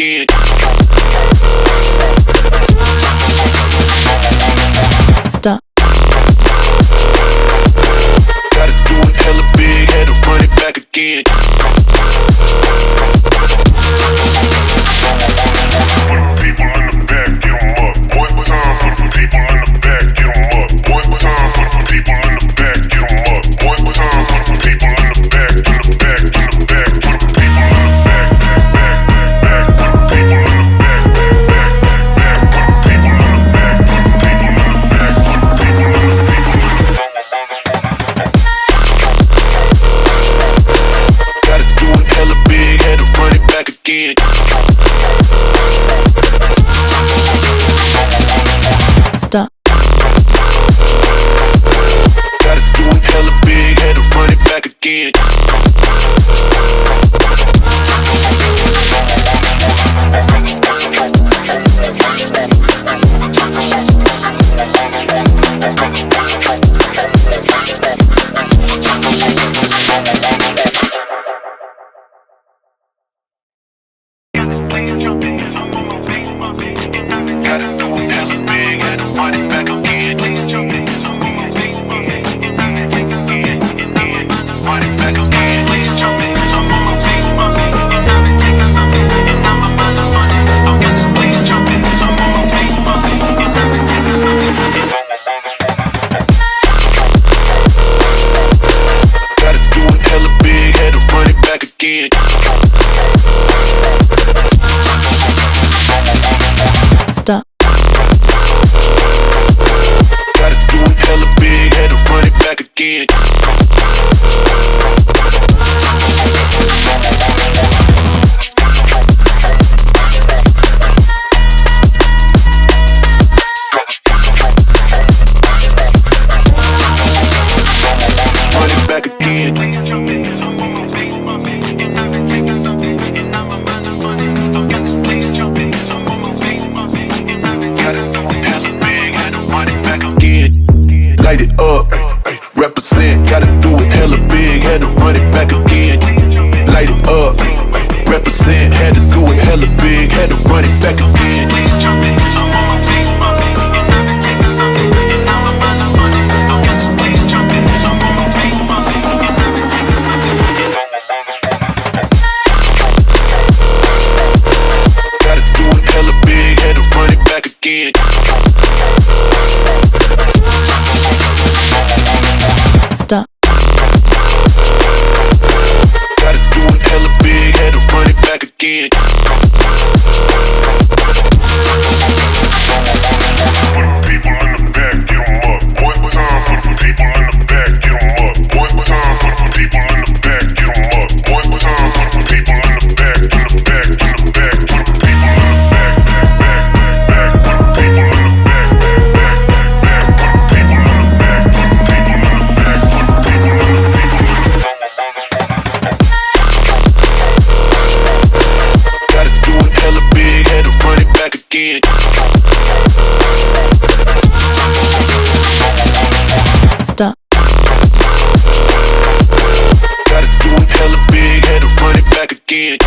again. Stop. Gotta do it hella big, had to run it back again. People in the back, get 'em up. Boy, time for the people in the back, get 'em up. Boy, time for the people in the back, get 'em up. Boy, time for the people in the back, in the back, in the back. For the people in the back, back, back, back. For the people in the back, back, back, back. For the people in the back, for the people in the back, for the people in the Gotta do it hella big, had to run it back again. Stop. Gotta do it hella big, had to run it back again. Gotta do it hella big, had to run it back again. Run it back again. Gotta do it hella big, had to run it back again. Stop. Gotta do it hella big, had to run it back again. Run it back again. Gotta do it hella big, had to run it back again. Light it up, represent. Gotta do it hella big, had to run it back again. Light it up, represent. Had to do it hella big, had to run it back again. Gotta do it hella big, had to run it back again. Stop. Gotta do it hella big, had to run it back again. people in the back, get 'em up. Boy, time for the people in the back, get 'em up. Boy, time for the people in the back, get 'em up. Boy, time for the people in the back, in the back, in the back. For the people in the back, back, back, back. For the people in the back, back, back, back. For the people in the back, for the people in the back, for the people in the Gotta do it hella big, had to run it back again. Stop. Gotta do it hella big, had to run it back again.